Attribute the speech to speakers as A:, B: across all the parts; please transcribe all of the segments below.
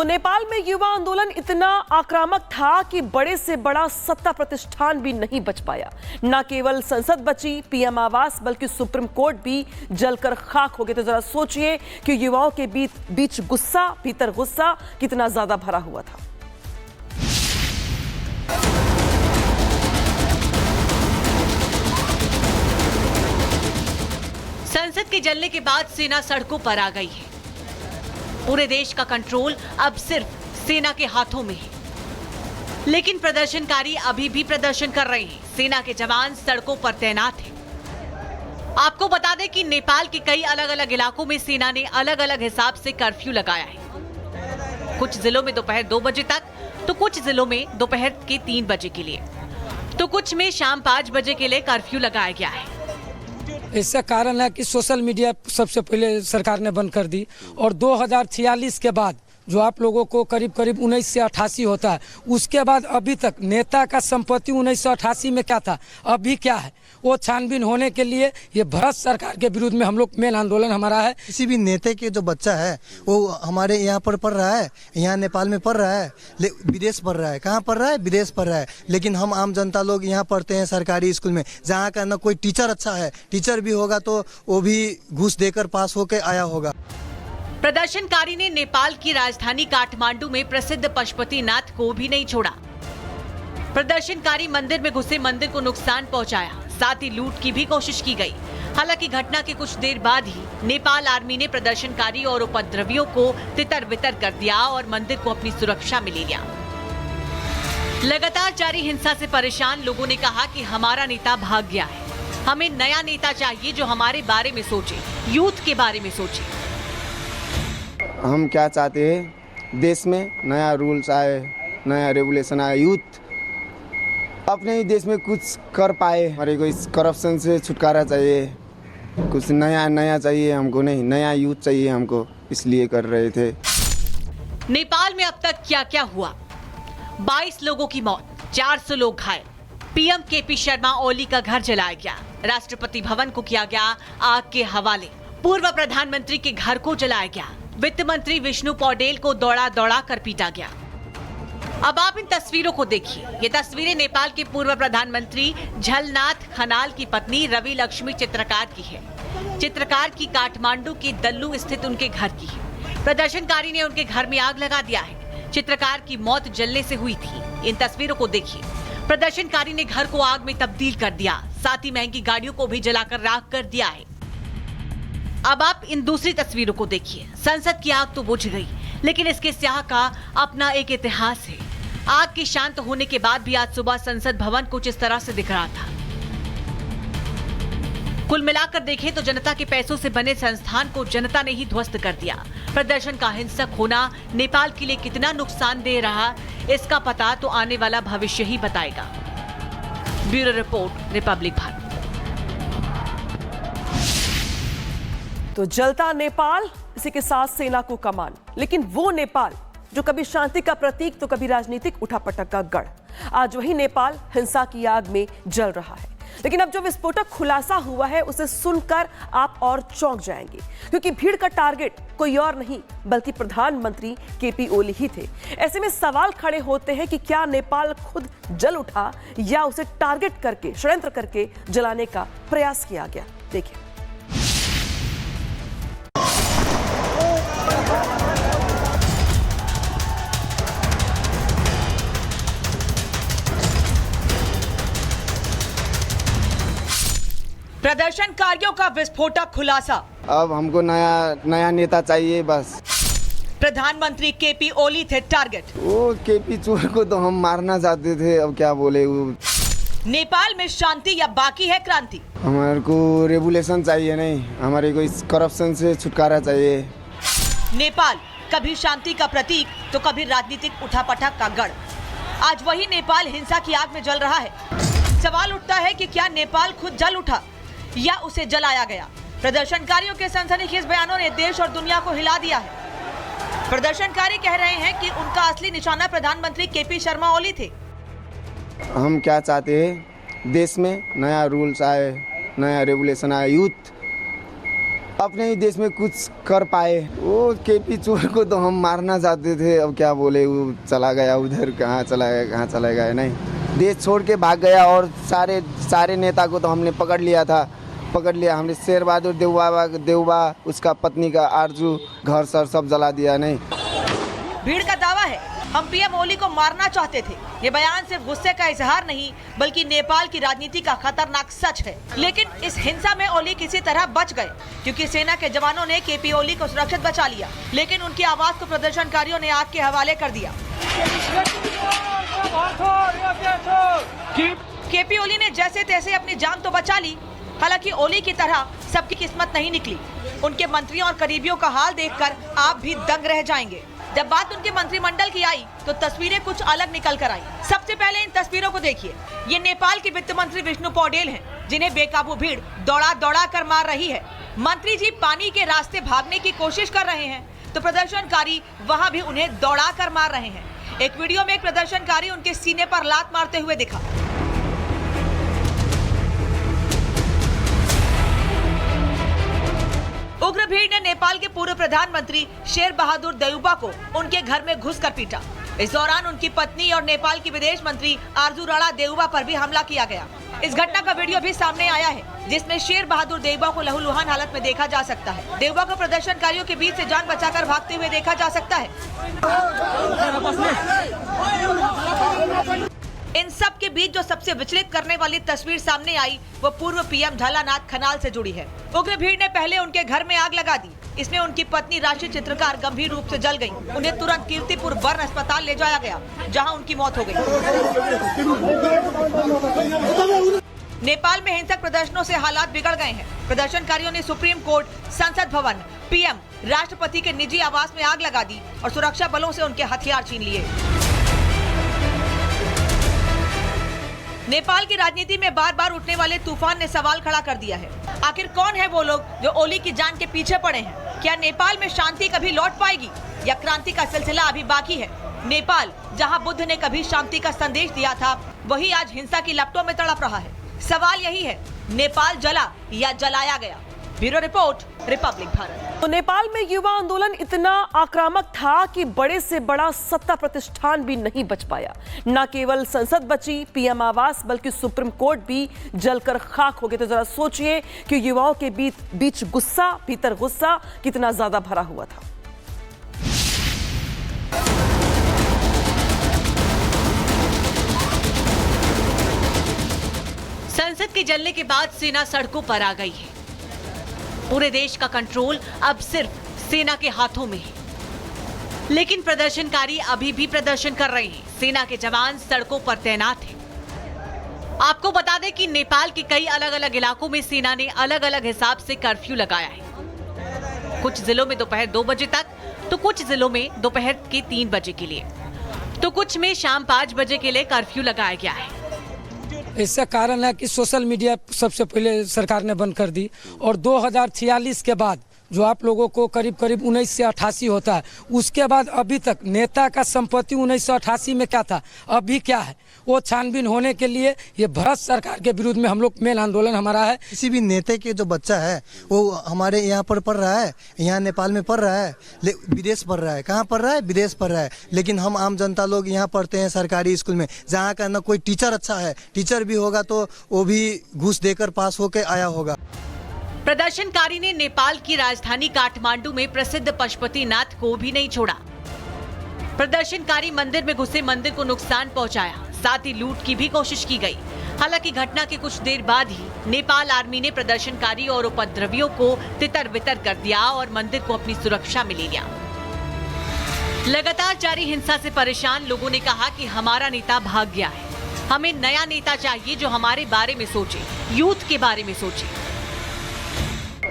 A: नेपाल में युवा आंदोलन इतना आक्रामक था कि बड़े से बड़ा सत्ता प्रतिष्ठान भी नहीं बच पाया। न केवल संसद बची, पीएम आवास बल्कि सुप्रीम कोर्ट भी जलकर खाक हो गए। तो जरा सोचिए कि युवाओं के बीच गुस्सा, भीतर गुस्सा कितना ज्यादा भरा हुआ था।
B: संसद के जलने के बाद सेना सड़कों पर आ गई है। पूरे देश का कंट्रोल अब सिर्फ सेना के हाथों में है, लेकिन प्रदर्शनकारी अभी भी प्रदर्शन कर रहे हैं। सेना के जवान सड़कों पर तैनात हैं। आपको बता दें कि नेपाल के कई अलग अलग इलाकों में सेना ने अलग अलग हिसाब से कर्फ्यू लगाया है। कुछ जिलों में दोपहर 2 बजे तक, तो कुछ जिलों में दोपहर के 3 बजे के लिए, तो कुछ में शाम 5 बजे के लिए कर्फ्यू लगाया गया है।
C: इसका कारण है कि सोशल मीडिया सबसे पहले सरकार ने बंद कर दी, और 2046 के बाद जो आप लोगों को करीब 1988 होता है, उसके बाद अभी तक नेता का संपत्ति 1988 में क्या था, अभी क्या है, वो छानबीन होने के लिए ये भारत सरकार के विरुद्ध में हम लोग मेन आंदोलन हमारा है।
D: किसी भी नेता के जो बच्चा है वो हमारे यहाँ पर पढ़ रहा है, यहाँ नेपाल में पढ़ रहा है, विदेश पढ़ रहा है, कहाँ पढ़ रहा है, विदेश पढ़ रहा है, लेकिन हम आम जनता लोग यहाँ पढ़ते हैं सरकारी स्कूल में, जहाँ का न कोई टीचर अच्छा है, टीचर भी होगा तो वो भी घूस देकर पास होकर आया होगा।
B: प्रदर्शनकारी ने नेपाल की राजधानी काठमांडू में प्रसिद्ध पशुपतिनाथ को भी नहीं छोड़ा। प्रदर्शनकारी मंदिर में घुसे, मंदिर को नुकसान पहुंचाया, साथ ही लूट की भी कोशिश की गई। हालांकि घटना के कुछ देर बाद ही नेपाल आर्मी ने प्रदर्शनकारी और उपद्रवियों को तितर बितर कर दिया और मंदिर को अपनी सुरक्षा में ले लिया। लगातार जारी हिंसा से परेशान लोगों ने कहा कि हमारा नेता भाग गया है, हमें नया नेता चाहिए जो हमारे बारे में सोचे, यूथ के बारे में सोचे।
E: हम क्या चाहते हैं, देश में नया रूल्स आए, नया रेगुलेशन आए, यूथ अपने ही देश में कुछ कर पाए। हमारे को इस करप्शन से छुटकारा चाहिए, कुछ नया चाहिए हमको, नहीं नया यूथ चाहिए हमको, इसलिए कर रहे थे।
B: नेपाल में अब तक क्या क्या हुआ? 22 लोगों की मौत, 400 लोग घायल। पीएम केपी शर्मा ओली का घर जलाया गया, राष्ट्रपति भवन को किया गया आग के हवाले, पूर्व प्रधानमंत्री के घर को जलाया गया, वित्त मंत्री विष्णु पौडेल को दौड़ा दौड़ा कर पीटा गया। अब आप इन तस्वीरों को देखिए। ये तस्वीरें नेपाल के पूर्व प्रधानमंत्री झलनाथ खनाल की पत्नी रवि लक्ष्मी चित्रकार की है। चित्रकार की काठमांडू के दल्लू स्थित उनके घर की है। प्रदर्शनकारी ने उनके घर में आग लगा दिया है। चित्रकार की मौत जलने से हुई थी। इन तस्वीरों को देखिए। प्रदर्शनकारी ने घर को आग में तब्दील कर दिया, साथ ही महंगी गाड़ियों को भी जलाकर राख कर दिया है। अब आप इन दूसरी तस्वीरों को देखिए। संसद की आग तो बुझ गई, लेकिन इसके स्याह का अपना एक इतिहास है। आग के शांत होने के बाद भी आज सुबह संसद भवन कुछ इस तरह से दिख रहा था। कुल मिलाकर देखें तो जनता के पैसों से बने संस्थान को जनता ने ही ध्वस्त कर दिया। प्रदर्शन का हिंसक होना नेपाल के लिए कितना नुकसान दे रहा, इसका पता तो आने वाला भविष्य ही बताएगा। Bureau report, Republic Bharat.
A: तो जलता नेपाल, इसी के साथ सेना को कमान, लेकिन वो नेपाल जो कभी शांति का प्रतीक तो कभी राजनीतिक उठापटक का गढ़, आज वही नेपाल हिंसा की आग में जल रहा है। लेकिन अब जो विस्फोटक खुलासा हुआ है उसे सुनकर आप और चौंक जाएंगे, क्योंकि भीड़ का टारगेट कोई और नहीं बल्कि प्रधानमंत्री केपी ओली ही थे। ऐसे में सवाल खड़े होते हैं कि क्या नेपाल खुद जल उठा या उसे टारगेट करके, षड्यंत्र करके जलाने का प्रयास किया गया। देखिए।
B: प्रदर्शनकारियों का विस्फोटक खुलासा।
E: अब हमको नया नेता चाहिए बस।
B: प्रधानमंत्री केपी ओली थे टारगेट।
E: वो केपी चोर को तो हम मारना चाहते थे, अब क्या बोले। वो
B: नेपाल में शांति या बाकी है क्रांति?
E: हमारे को रेगुलेशन चाहिए, नहीं हमारे को इस करप्शन से छुटकारा चाहिए।
B: नेपाल कभी शांति का प्रतीक तो कभी राजनीतिक उठापटक का गढ़, आज वही नेपाल हिंसा की आग में जल रहा है। सवाल उठता है कि क्या नेपाल खुद जल उठा या उसे जलाया गया? प्रदर्शनकारियों के सनसनीखेज बयानों ने देश और दुनिया को हिला दिया है। प्रदर्शनकारी कह रहे हैं कि उनका असली निशाना प्रधानमंत्री केपी शर्मा ओली थे।
E: हम क्या चाहते हैं, देश में नया रूल्स आए, नया रेगुलेशन आए, यूथ अपने ही देश में कुछ कर पाए। वो केपी चोर को तो हम मारना चाहते थे, अब क्या बोले, वो चला गया उधर, कहाँ चला गया नहीं, देश छोड़ के भाग गया। और सारे नेता को तो हमने पकड़ लिया हमने। शेर बहादुर देउबा, उसका पत्नी का आरजू, घर सर सब जला दिया। नहीं,
F: भीड़ का दावा है हम पीएम ओली को मारना चाहते थे। ये बयान सिर्फ गुस्से का इजहार नहीं बल्कि नेपाल की राजनीति का खतरनाक सच है। लेकिन इस हिंसा में ओली किसी तरह बच गए क्योंकि सेना के जवानों ने केपी ओली को सुरक्षित बचा लिया। लेकिन उनकी आवाज को प्रदर्शनकारियों ने आग के हवाले कर दिया। केपी ओली ने जैसे तैसे अपनी जान तो बचा ली। हालांकि ओली की तरह सबकी किस्मत नहीं निकली। उनके मंत्रियों और करीबियों का हाल देखकर आप भी दंग रह जाएंगे। जब बात उनके मंत्रिमंडल की आई तो तस्वीरें कुछ अलग निकल कर आई। सबसे पहले इन तस्वीरों को देखिए। ये नेपाल के वित्त मंत्री विष्णु पौडेल हैं, जिन्हें बेकाबू भीड़ दौड़ा कर मार रही है। मंत्री जी पानी के रास्ते भागने की कोशिश कर रहे हैं तो प्रदर्शनकारी वहां भी उन्हें दौड़ा कर मार रहे हैं। एक वीडियो में एक प्रदर्शनकारी उनके सीने पर लात मारते हुए दिखा। उग्र भीड़ ने नेपाल के पूर्व प्रधानमंत्री शेर बहादुर देउबा को उनके घर में घुसकर पीटा। इस दौरान उनकी पत्नी और नेपाल की विदेश मंत्री आरजू राणा देउबा पर भी हमला किया गया। इस घटना का वीडियो भी सामने आया है जिसमें शेर बहादुर देउबा को लहूलुहान हालत में देखा जा सकता है। देउबा को प्रदर्शनकारियों के बीच से जान बचाकर भागते हुए देखा जा सकता है। इन सब के बीच जो सबसे विचलित करने वाली तस्वीर सामने आई वो पूर्व पीएम झलानाथ खनाल से जुड़ी है। उग्र भीड़ ने पहले उनके घर में आग लगा दी। इसमें उनकी पत्नी राशि चित्रकार गंभीर रूप से जल गई। उन्हें तुरंत कीर्तिपुर बर्न अस्पताल ले जाया गया जहां उनकी मौत हो गई। नेपाल में हिंसक प्रदर्शनों से हालात बिगड़ गए हैं। प्रदर्शनकारियों ने सुप्रीम कोर्ट, संसद भवन, पीएम, राष्ट्रपति के निजी आवास में आग लगा दी और सुरक्षा बलों से उनके हथियार छीन लिए। नेपाल की राजनीति में बार बार उठने वाले तूफान ने सवाल खड़ा कर दिया है। आखिर कौन है वो लोग जो ओली की जान के पीछे पड़े हैं? क्या नेपाल में शांति कभी लौट पाएगी या क्रांति का सिलसिला अभी बाकी है? नेपाल जहां बुद्ध ने कभी शांति का संदेश दिया था, वही आज हिंसा की लपटों में तड़प रहा है। सवाल यही है, नेपाल जला या जलाया गया? Bureau report, Republic Bharat.
A: तो नेपाल में युवा आंदोलन इतना आक्रामक था कि बड़े से बड़ा सत्ता प्रतिष्ठान भी नहीं बच पाया। न केवल संसद बची, पीएम आवास, बल्कि सुप्रीम कोर्ट भी जलकर खाक हो गए। तो जरा सोचिए कि युवाओं के बीच गुस्सा, भीतर गुस्सा कितना ज्यादा भरा हुआ था।
B: संसद के जलने के बाद सेना सड़कों पर आ गई है। पूरे देश का कंट्रोल अब सिर्फ सेना के हाथों में है। लेकिन प्रदर्शनकारी अभी भी प्रदर्शन कर रहे हैं। सेना के जवान सड़कों पर तैनात हैं। आपको बता दें कि नेपाल के कई अलग अलग इलाकों में सेना ने अलग अलग हिसाब से कर्फ्यू लगाया है। कुछ जिलों में दोपहर 2 बजे तक, तो कुछ जिलों में दोपहर के 3 बजे के लिए, तो कुछ में शाम 5 बजे के लिए कर्फ्यू लगाया गया है।
C: इसका कारण है कि सोशल मीडिया सबसे पहले सरकार ने बंद कर दी और 2046 के बाद जो आप लोगों को करीब 19 से 88 होता है, उसके बाद अभी तक नेता का संपत्ति 1988 में क्या था, अभी क्या है, वो छानबीन होने के लिए ये भारत सरकार के विरुद्ध में हम लोग मेन आंदोलन हमारा है।
D: किसी भी नेता के जो बच्चा है वो हमारे यहाँ पर पढ़ रहा है, यहाँ नेपाल में पढ़ रहा है, विदेश पढ़ रहा है। कहाँ पढ़ रहा है? विदेश पढ़ रहा है। लेकिन हम आम जनता लोग यहाँ पढ़ते हैं सरकारी स्कूल में, जहाँ का ना कोई टीचर अच्छा है, टीचर भी होगा तो वो भी घूस देकर पास होकर आया होगा।
B: प्रदर्शनकारी ने नेपाल की राजधानी काठमांडू में प्रसिद्ध पशुपतिनाथ को भी नहीं छोड़ा। प्रदर्शनकारी मंदिर में घुसे मंदिर को नुकसान पहुंचाया, साथ ही लूट की भी कोशिश की गई। हालांकि घटना के कुछ देर बाद ही नेपाल आर्मी ने प्रदर्शनकारी और उपद्रवियों को तितर-बितर कर दिया और मंदिर को अपनी सुरक्षा में ले लिया। लगातार जारी हिंसा से परेशान लोगों ने कहा कि हमारा नेता भाग गया है, हमें नया नेता चाहिए जो हमारे बारे में सोचे, यूथ के बारे में सोचे।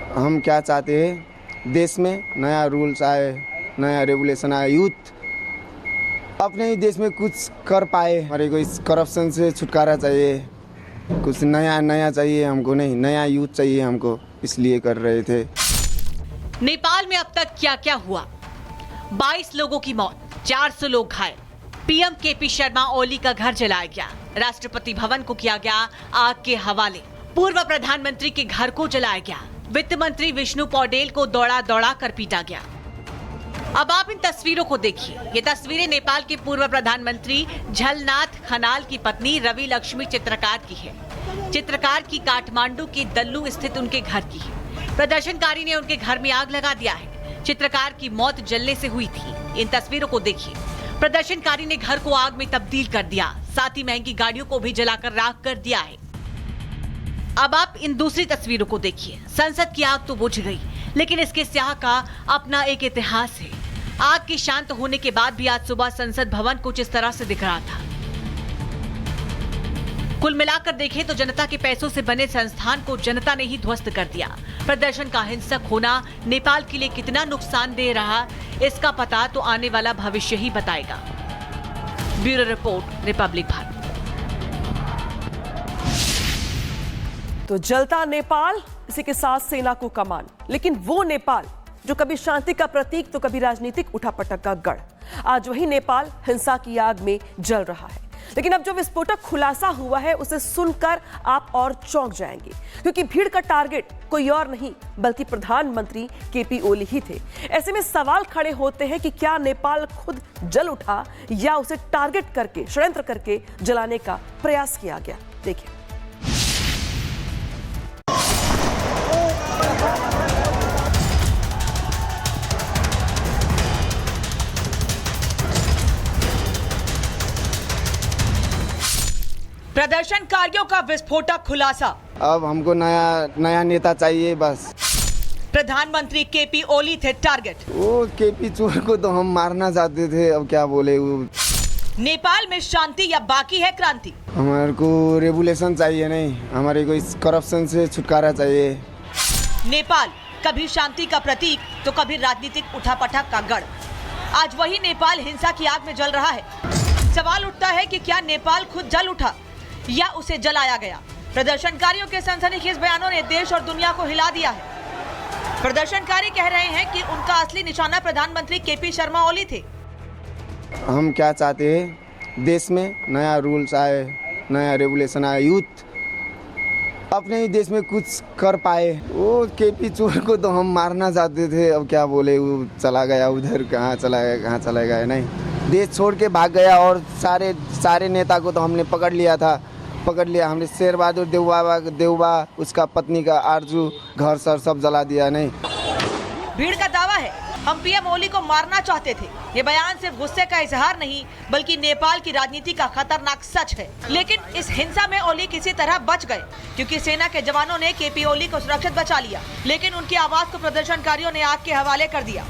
E: हम क्या चाहते हैं, देश में नया रूल्स आए, नया रेगुलेशन आए, यूथ अपने ही देश में कुछ कर पाए। हमारे को इस करप्शन से छुटकारा चाहिए, कुछ नया चाहिए हमको, नहीं नया यूथ चाहिए हमको, इसलिए कर रहे थे।
B: नेपाल में अब तक क्या क्या हुआ? 22 लोगों की मौत, 400 लोग घायल। पीएम केपी शर्मा ओली का घर जलाया गया। राष्ट्रपति भवन को किया गया आग के हवाले। पूर्व प्रधानमंत्री के घर को जलाया गया। वित्त मंत्री विष्णु पौडेल को दौड़ा दौड़ा कर पीटा गया। अब आप इन तस्वीरों को देखिए। ये तस्वीरें नेपाल के पूर्व प्रधानमंत्री झलनाथ खनाल की पत्नी रवि लक्ष्मी चित्रकार की है। चित्रकार की काठमांडू के दल्लू स्थित उनके घर की है। प्रदर्शनकारी ने उनके घर में आग लगा दिया है। चित्रकार की मौत जलने से हुई थी। इन तस्वीरों को देखिए। प्रदर्शनकारी ने घर को आग में तब्दील कर दिया, साथ ही महंगी गाड़ियों को भी जलाकर राख कर दिया है। अब आप इन दूसरी तस्वीरों को देखिए। संसद की आग तो बुझ गई, लेकिन इसके स्याह का अपना एक इतिहास है। आग के शांत होने के बाद भी आज सुबह संसद भवन कुछ इस तरह से दिख रहा था। कुल मिलाकर देखें तो जनता के पैसों से बने संस्थान को जनता ने ही ध्वस्त कर दिया। प्रदर्शन का हिंसक होना नेपाल के लिए कितना नुकसान दे रहा, इसका पता तो आने वाला भविष्य ही बताएगा। Bureau report, Republic Bharat.
A: तो जलता नेपाल, इसी के साथ सेना को कमान, लेकिन वो नेपाल जो कभी शांति का प्रतीक तो कभी राजनीतिक उठापटक का गढ़, आज वही नेपाल हिंसा की आग में जल रहा है। लेकिन अब जो विस्फोटक खुलासा हुआ है उसे सुनकर आप और चौंक जाएंगे, क्योंकि भीड़ का टारगेट कोई और नहीं बल्कि प्रधानमंत्री केपी ओली ही थे। ऐसे में सवाल खड़े होते हैं कि क्या नेपाल खुद जल उठा या उसे टारगेट करके, षड्यंत्र करके जलाने का प्रयास किया गया। देखिए।
F: प्रदर्शनकारियों का विस्फोटक खुलासा।
E: अब हमको नया नेता चाहिए बस।
F: प्रधानमंत्री केपी ओली थे टारगेट।
E: वो केपी चोर को तो हम मारना चाहते थे, अब क्या बोले। वो
F: नेपाल में शांति या बाकी है क्रांति?
E: हमारे को रेगुलेशन चाहिए, नहीं हमारे को इस करप्शन से छुटकारा चाहिए।
F: नेपाल कभी शांति का प्रतीक तो कभी राजनीतिक उठापटक का गढ़, आज वही नेपाल हिंसा की आग में जल रहा है। सवाल उठता है कि क्या नेपाल खुद जल उठा या उसे जलाया गया? प्रदर्शनकारियों के सनसनीखेज बयानों ने देश और दुनिया को हिला दिया है। प्रदर्शनकारी कह रहे हैं कि उनका असली निशाना प्रधानमंत्री केपी शर्मा ओली थे।
E: हम क्या चाहते हैं, देश में नया रूल्स आए, नया रेगुलेशन आए, यूथ अपने ही देश में कुछ कर पाए। वो केपी चोर को तो हम मारना चाहते थे, अब क्या बोले। वो चला गया उधर, कहाँ चला गया, कहाँ चला गया, नहीं देश छोड़ के भाग गया। और सारे नेता को तो हमने पकड़ लिया था, पकड़ लिया हमने। शेर बहादुर देउबा, उसका पत्नी का आरजू, घर सर सब जला दिया। नहीं,
F: भीड़ का दावा है हम पीएम ओली को मारना चाहते थे। ये बयान सिर्फ गुस्से का इजहार नहीं बल्कि नेपाल की राजनीति का खतरनाक सच है। लेकिन इस हिंसा में ओली किसी तरह बच गए, क्योंकि सेना के जवानों ने केपी ओली को सुरक्षित बचा लिया। लेकिन उनकी आवाज को प्रदर्शनकारियों ने आग के हवाले कर दिया।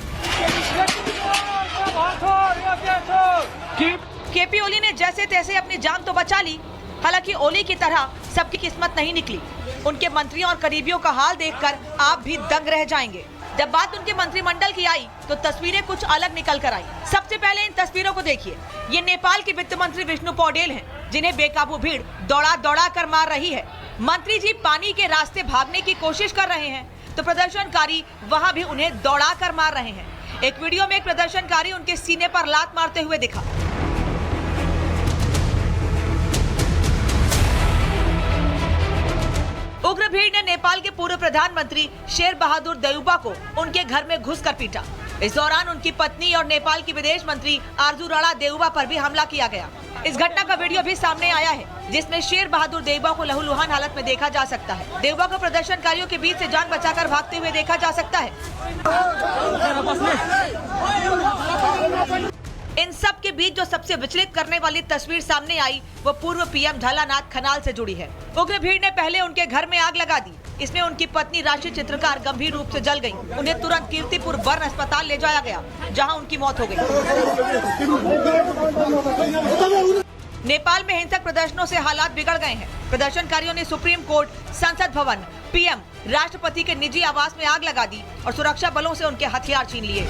F: केपी ओली ने जैसे तैसे अपनी जान तो बचा ली। हालांकि ओली की तरह सबकी किस्मत नहीं निकली। उनके मंत्रियों और करीबियों का हाल देखकर आप भी दंग रह जाएंगे। जब बात उनके मंत्रिमंडल की आई तो तस्वीरें कुछ अलग निकल कर आई। सबसे पहले इन तस्वीरों को देखिए। ये नेपाल के वित्त मंत्री विष्णु पौडेल हैं, जिन्हें बेकाबू भीड़ दौड़ा दौड़ा कर मार रही है। मंत्री जी पानी के रास्ते भागने की कोशिश कर रहे हैं तो प्रदर्शनकारी वहां भी उन्हें दौड़ा कर मार रहे हैं। एक वीडियो में एक प्रदर्शनकारी उनके सीने पर लात मारते हुए दिखा। उग्र भीड़ ने नेपाल के पूर्व प्रधानमंत्री शेर बहादुर देउबा को उनके घर में घुसकर पीटा। इस दौरान उनकी पत्नी और नेपाल की विदेश मंत्री आरजू राणा देउबा पर भी हमला किया गया। इस घटना का वीडियो भी सामने आया है, जिसमें शेर बहादुर देउबा को लहूलुहान हालत में देखा जा सकता है। देउबा को प्रदर्शनकारियों के बीच से जान बचाकर भागते हुए देखा जा सकता है। इन सब के बीच जो सबसे विचलित करने वाली तस्वीर सामने आई वो पूर्व पीएम झलनाथ खनाल से जुड़ी है। उग्र भीड़ ने पहले उनके घर में आग लगा दी। इसमें उनकी पत्नी राष्ट्रीय चित्रकार गंभीर रूप से जल गईं। उन्हें तुरंत कीर्तिपुर बर्न अस्पताल ले जाया गया, जहां उनकी मौत हो गई। नेपाल में हिंसक प्रदर्शनों से हालात बिगड़ गए हैं। प्रदर्शनकारियों ने सुप्रीम कोर्ट, संसद भवन, पीएम, राष्ट्रपति के निजी आवास में आग लगा दी और सुरक्षा बलों से उनके हथियार छीन लिए।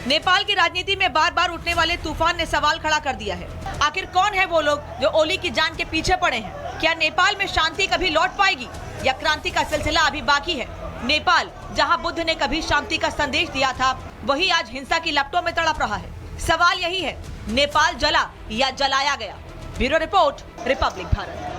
F: नेपाल की राजनीति में बार बार उठने वाले तूफान ने सवाल खड़ा कर दिया है। आखिर कौन है वो लोग जो ओली की जान के पीछे पड़े हैं? क्या नेपाल में शांति कभी लौट पाएगी या क्रांति का सिलसिला अभी बाकी है? नेपाल, जहां बुद्ध ने कभी शांति का संदेश दिया था, वही आज हिंसा की लपटों में तड़प रहा है। सवाल यही है, नेपाल जला या जलाया गया? Bureau report, Republic Bharat.